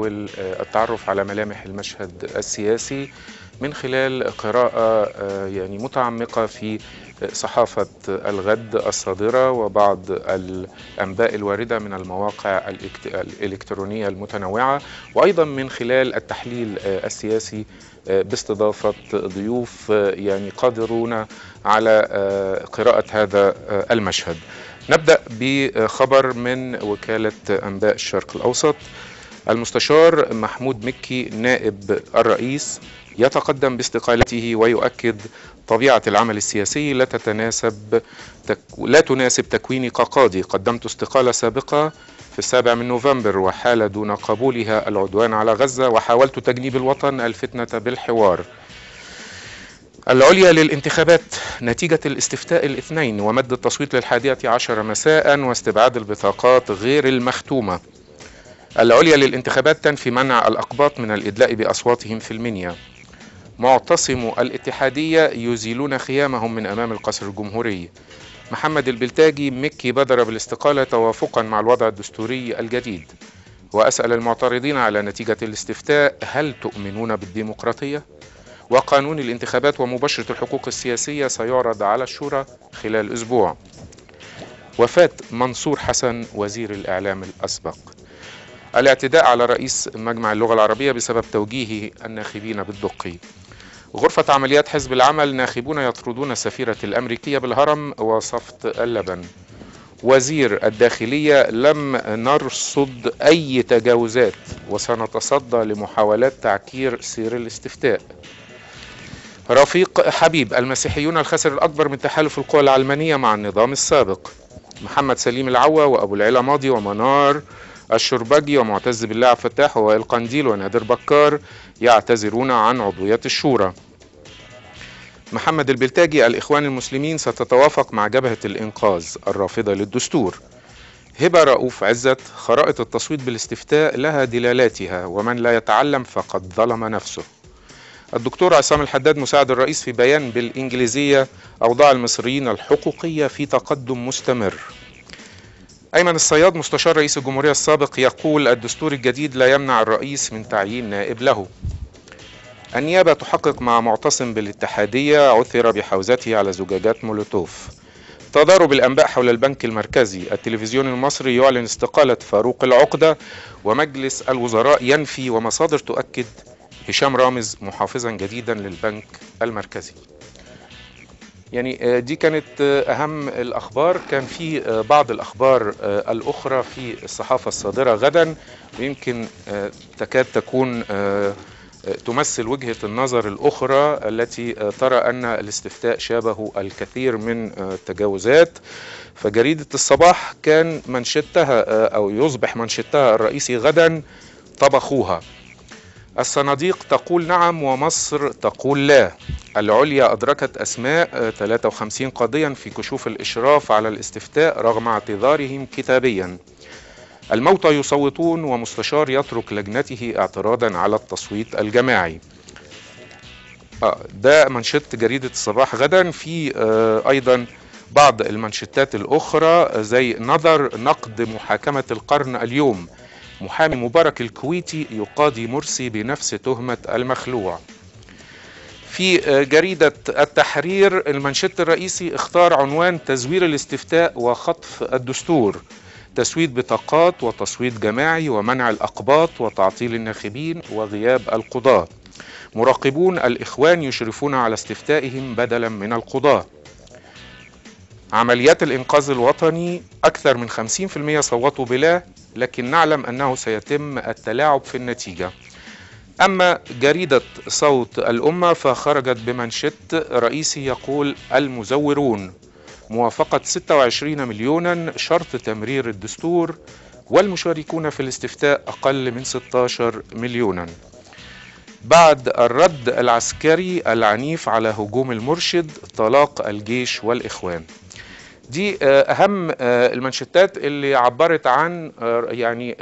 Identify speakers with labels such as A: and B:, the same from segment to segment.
A: نحاول التعرف على ملامح المشهد السياسي من خلال قراءة يعني متعمقة في صحافة الغد الصادرة وبعض الأنباء الواردة من المواقع الإلكترونية المتنوعة، وأيضا من خلال التحليل السياسي باستضافة ضيوف يعني قادرون على قراءة هذا المشهد. نبدأ بخبر من وكالة أنباء الشرق الأوسط. المستشار محمود مكي نائب الرئيس يتقدم باستقالته ويؤكد طبيعة العمل السياسي لا تناسب تكويني كقاضي. قدمت استقالة سابقة في 7 نوفمبر وحال دون قبولها العدوان على غزة، وحاولت تجنيب الوطن الفتنة بالحوار. العليا للانتخابات نتيجة الاستفتاء الاثنين ومد التصويت ل11 مساء واستبعاد البطاقات غير المختومة. العليا للانتخابات تنفي منع الأقباط من الإدلاء بأصواتهم في المنيا. معتصم الاتحادية يزيلون خيامهم من أمام القصر الجمهوري. محمد البلتاجي مكي بدر بالاستقالة توافقا مع الوضع الدستوري الجديد. وأسأل المعترضين على نتيجة الاستفتاء: هل تؤمنون بالديمقراطية؟ وقانون الانتخابات ومباشرة الحقوق السياسية سيعرض على الشورى خلال أسبوع. وفاة منصور حسن وزير الإعلام الأسبق. الاعتداء على رئيس مجمع اللغة العربية بسبب توجيهه الناخبين بالدقي. غرفة عمليات حزب العمل: ناخبون يطردون السفيرة الأمريكية بالهرم وصفت اللبن. وزير الداخلية: لم نرصد أي تجاوزات وسنتصدى لمحاولات تعكير سير الاستفتاء. رفيق حبيب: المسيحيون الخاسر الأكبر من تحالف القوى العلمانية مع النظام السابق. محمد سليم العوا وأبو العلا ماضي ومنار الشربجي ومعتز بالله عبد الفتاح ووائل قنديل ونادر بكار يعتذرون عن عضوية الشورى. محمد البلتاجي: الإخوان المسلمين ستتوافق مع جبهة الإنقاذ الرافضة للدستور. هبة رؤوف عزت: خرائط التصويت بالاستفتاء لها دلالاتها ومن لا يتعلم فقد ظلم نفسه. الدكتور عصام الحداد مساعد الرئيس في بيان بالإنجليزية: أوضاع المصريين الحقوقية في تقدم مستمر. أيمن الصياد مستشار رئيس الجمهورية السابق يقول: الدستور الجديد لا يمنع الرئيس من تعيين نائب له. النيابة تحقق مع معتصم بالاتحادية عثر بحوزته على زجاجات مولوتوف. تضارب الأنباء حول البنك المركزي. التلفزيون المصري يعلن استقالة فاروق العقدة ومجلس الوزراء ينفي ومصادر تؤكد هشام رامز محافظا جديدا للبنك المركزي. يعني دي كانت أهم الأخبار. كان في بعض الأخبار الأخرى في الصحافة الصادرة غدا ويمكن تكاد تكون تمثل وجهة النظر الأخرى التي ترى أن الاستفتاء شابه الكثير من التجاوزات. فجريدة الصباح كان منشدتها أو يصبح منشدتها الرئيسي غدا: طبخوها. الصناديق تقول نعم ومصر تقول لا. العليا أدركت أسماء 53 قاضيا في كشوف الإشراف على الاستفتاء رغم اعتذارهم كتابيا. الموتى يصوتون ومستشار يترك لجنته اعتراضا على التصويت الجماعي. ده منشط جريدة الصباح غدا. في أيضا بعض المنشطات الأخرى زي نظر نقد محاكمة القرن اليوم. محامي مبارك الكويتي يقاضي مرسي بنفس تهمة المخلوع. في جريدة التحرير المنشط الرئيسي اختار عنوان: تزوير الاستفتاء وخطف الدستور، تسويد بطاقات وتصويت جماعي ومنع الأقباط وتعطيل الناخبين وغياب القضاة. مراقبون الإخوان يشرفون على استفتائهم بدلا من القضاة. عمليات الإنقاذ الوطني: أكثر من 50% صوتوا بلا، لكن نعلم أنه سيتم التلاعب في النتيجة. أما جريدة صوت الأمة فخرجت بمنشط رئيسي يقول: المزورون، موافقة 26 مليونا شرط تمرير الدستور والمشاركون في الاستفتاء أقل من 16 مليونا. بعد الرد العسكري العنيف على هجوم المرشد، طلاق الجيش والإخوان. دي أهم المنشطات اللي عبرت عن يعني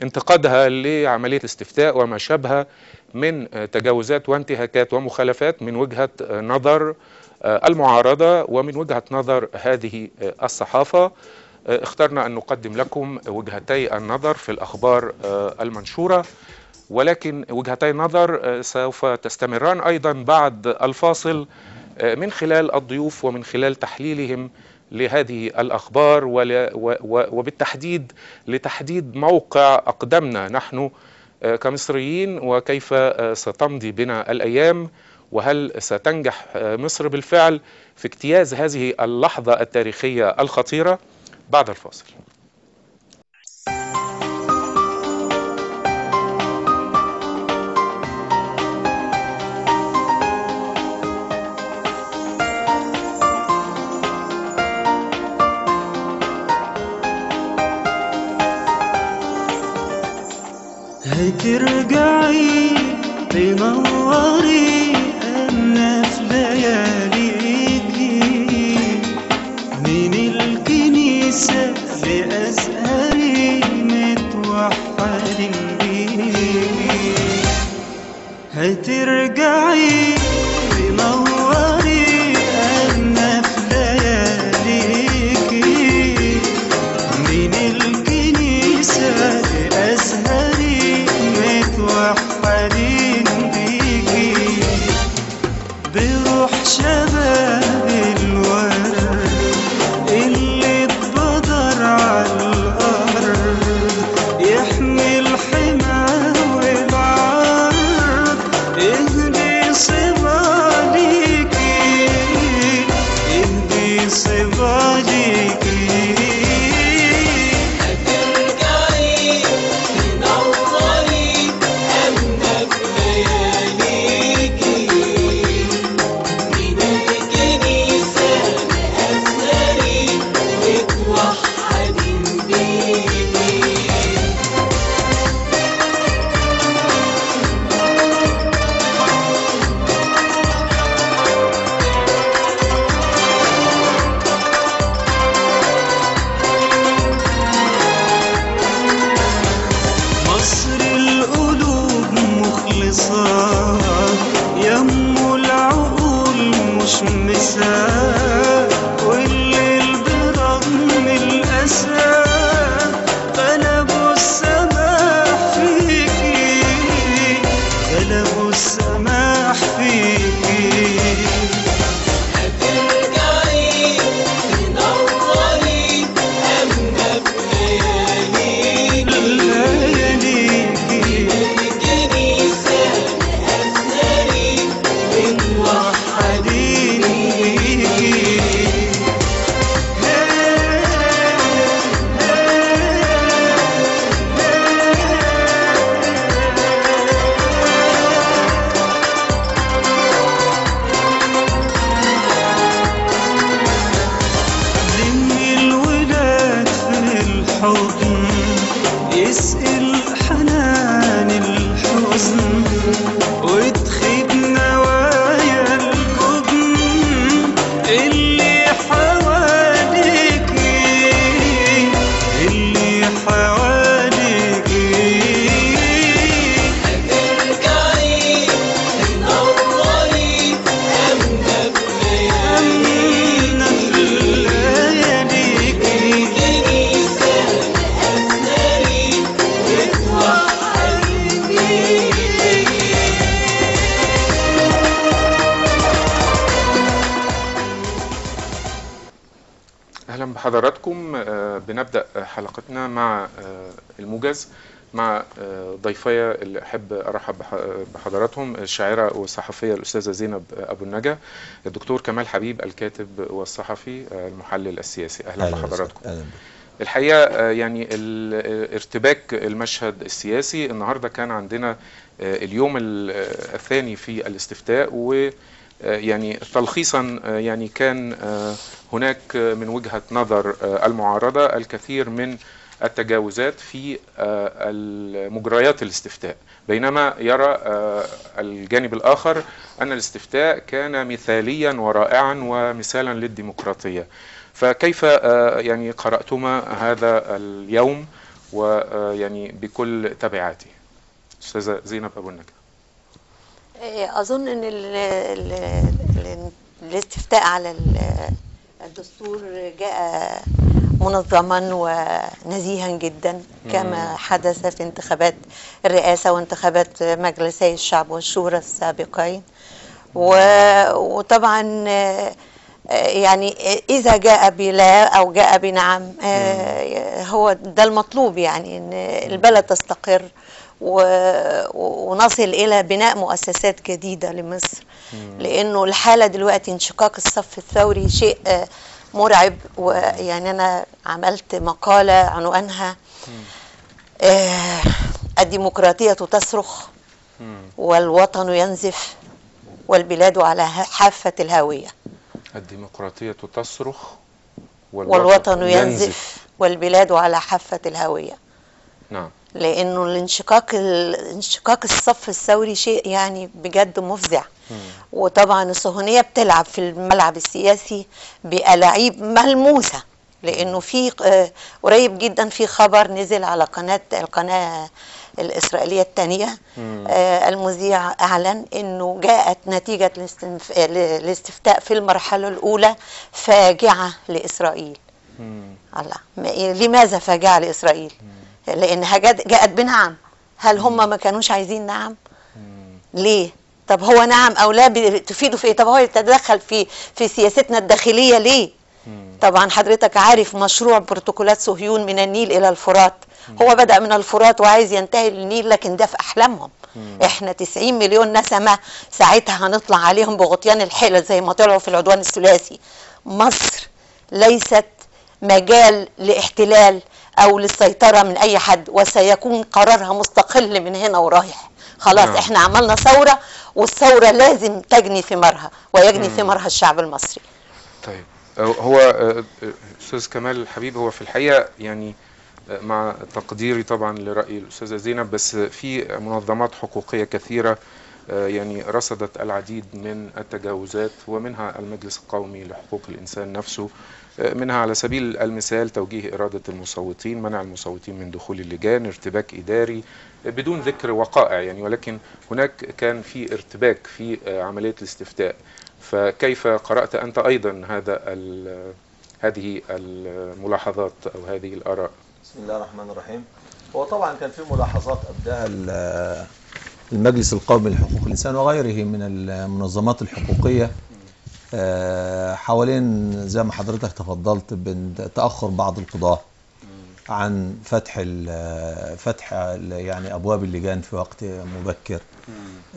A: انتقادها لعملية الاستفتاء وما شابه من تجاوزات وانتهاكات ومخالفات من وجهة نظر المعارضة ومن وجهة نظر هذه الصحافة. اخترنا أن نقدم لكم وجهتي النظر في الأخبار المنشورة، ولكن وجهتي النظر سوف تستمران أيضا بعد الفاصل من خلال الضيوف ومن خلال تحليلهم لهذه الأخبار، وبالتحديد لتحديد موقع أقدامنا نحن كمصريين، وكيف ستمضي بنا الأيام، وهل ستنجح مصر بالفعل في اجتياز هذه اللحظة التاريخية الخطيرة. بعد الفاصل.
B: هترجعي تنوري أنا في لياليكي، من الكنيسة لأزهري متوحدين بيكي. هترجعي تنوري أنا في لياليكي، من الكنيسة لأزهري متوحدين بيكي، بروح شباب الورد اللي اتبدر عالأرض، يحمي الحمى والعرض، اهدي صبا ليكي، اهدي صبا ليكي.
A: بحضراتكم. بنبدأ حلقتنا مع الموجز مع ضيفي اللي أحب أرحب بحضراتهم، الشاعرة والصحفية الأستاذة زينب أبو النجا، الدكتور كمال حبيب الكاتب والصحفي المحلل السياسي. أهلا بحضراتكم. أهلا. الحقيقة يعني ارتباك المشهد السياسي النهاردة كان عندنا اليوم الثاني في الاستفتاء، و يعني تلخيصا يعني كان هناك من وجهة نظر المعارضة الكثير من التجاوزات في مجريات الاستفتاء، بينما يرى الجانب الآخر أن الاستفتاء كان مثاليا ورائعا ومثالا للديمقراطية. فكيف يعني قرأتما هذا اليوم ويعني بكل تبعاته؟ أستاذة زينب أبو النجا.
C: أظن أن الاستفتاء على الدستور جاء منظما ونزيها جدا كما حدث في انتخابات الرئاسة وانتخابات مجلسي الشعب والشورى السابقين. وطبعا يعني إذا جاء بلا أو جاء بنعم هو ده المطلوب، يعني إن البلد تستقر ونصل إلى بناء مؤسسات جديدة لمصر، لأنه الحالة دلوقتي انشقاق الصف الثوري شيء مرعب. ويعني أنا عملت مقالة عنوانها الديمقراطية تصرخ والوطن ينزف والبلاد على حافة الهاوية.
A: الديمقراطية تصرخ
C: والوطن ينزف والبلاد على حافة الهاوية.
A: نعم.
C: لأنه انشقاق الصف الثوري شيء يعني بجد مفزع. وطبعا الصهيونية بتلعب في الملعب السياسي بألاعيب ملموسة، لأنه في قريب جدا في خبر نزل على القناة الإسرائيلية الثانية، المذيع أعلن أنه جاءت نتيجة الاستفتاء في المرحلة الأولى فاجعة لإسرائيل. الله، لماذا فاجعة لإسرائيل؟ لأنها جاءت بنعم. هل هم ما كانوش عايزين نعم؟ ليه؟ طب هو نعم أو لا تفيده في إيه؟ طب هو يتدخل في سياستنا الداخلية ليه؟ طبعا حضرتك عارف مشروع بروتوكولات صهيون من النيل إلى الفرات، هو بدأ من الفرات وعايز ينتهي للنيل، لكن ده في أحلامهم. احنا 90 مليون نسمة ساعتها هنطلع عليهم بغطيان الحلل زي ما طلعوا في العدوان الثلاثي. مصر ليست مجال لاحتلال أو للسيطرة من أي حد، وسيكون قرارها مستقل من هنا ورايح. خلاص احنا عملنا ثورة، والثورة لازم تجني ثمارها ويجني ثمارها الشعب المصري.
A: طيب، هو أستاذ كمال الحبيب، هو في الحقيقة يعني مع تقديري طبعا لرأي الأستاذة زينب، بس في منظمات حقوقية كثيرة يعني رصدت العديد من التجاوزات، ومنها المجلس القومي لحقوق الإنسان نفسه، منها على سبيل المثال توجيه إرادة المصوتين، منع المصوتين من دخول اللجان، ارتباك إداري بدون ذكر وقائع يعني، ولكن هناك كان في ارتباك في عملية الاستفتاء. فكيف قرأت أنت أيضا هذه الملاحظات أو هذه الآراء؟
D: بسم الله الرحمن الرحيم. هو طبعا كان في ملاحظات أبداها المجلس القومي لحقوق الإنسان وغيره من المنظمات الحقوقية حوالين زي ما حضرتك تفضلت بتأخر بعض القضاة عن فتح يعني أبواب اللجان في وقت مبكر،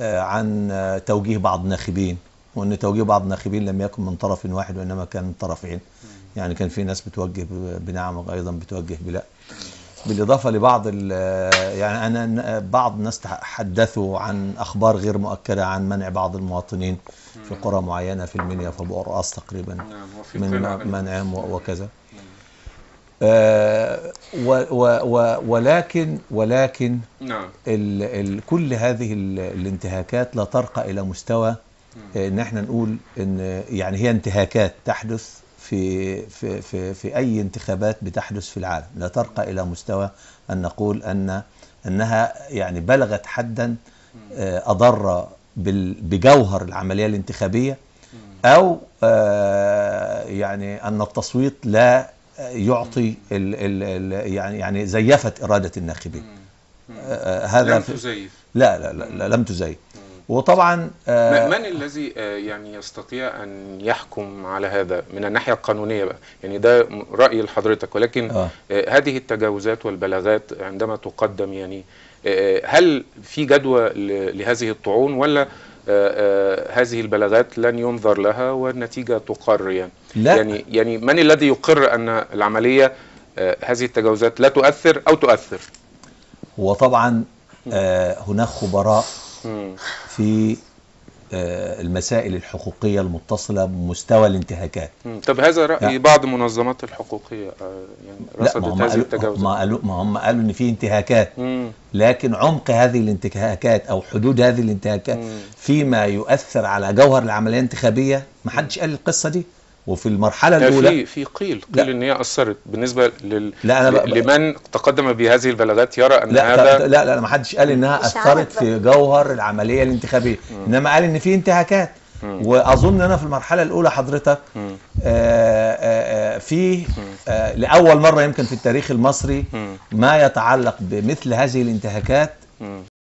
D: عن توجيه بعض الناخبين، وأن توجيه بعض الناخبين لم يكن من طرف واحد وإنما كان من طرفين، يعني كان في ناس بتوجه بنعم وأيضا بتوجه بلا، بالإضافة لبعض يعني أنا بعض الناس تحدثوا عن أخبار غير مؤكدة عن منع بعض المواطنين في قرى معينة في المنيا، في بؤرقاص تقريبا، من منعهم وكذا. ولكن كل هذه الانتهاكات لا ترقى إلى مستوى ان احنا نقول ان يعني هي انتهاكات تحدث في اي انتخابات بتحدث في العالم، لا ترقى الى مستوى ان نقول انها يعني بلغت حدا اضر بجوهر العمليه الانتخابيه، او يعني ان التصويت لا يعطي يعني زيفت اراده الناخبين. هذا
A: لم تزيف.
D: لا لم تزيف. وطبعا
A: من الذي يعني يستطيع أن يحكم على هذا من الناحية القانونية بقى؟ يعني ده رأي لحضرتك، ولكن هذه التجاوزات والبلاغات عندما تقدم يعني هل في جدوى لهذه الطعون، ولا هذه البلاغات لن ينظر لها والنتيجة تقر يعني؟
D: لا.
A: يعني من الذي يقر أن العملية هذه التجاوزات لا تؤثر أو تؤثر؟
D: وطبعا هناك خبراء في المسائل الحقوقية المتصلة بمستوى الانتهاكات.
A: طب هذا رأي بعض المنظمات الحقوقية يعني رصدت هذه التجاوزات.
D: ما هم قالوا ان في انتهاكات، لكن عمق هذه الانتهاكات او حدود هذه الانتهاكات فيما يؤثر على جوهر العملية الانتخابية ما حدش قال القصة دي. وفي المرحلة الأولى
A: في قيل ان هي أثرت بالنسبة لمن تقدم بهذه البلاغات، يرى ان هذا
D: لا ما حدش قال انها أثرت في جوهر العملية الانتخابية، انما قال ان في انتهاكات. واظن انا في المرحله الاولى حضرتك في لاول مره يمكن في التاريخ المصري ما يتعلق بمثل هذه الانتهاكات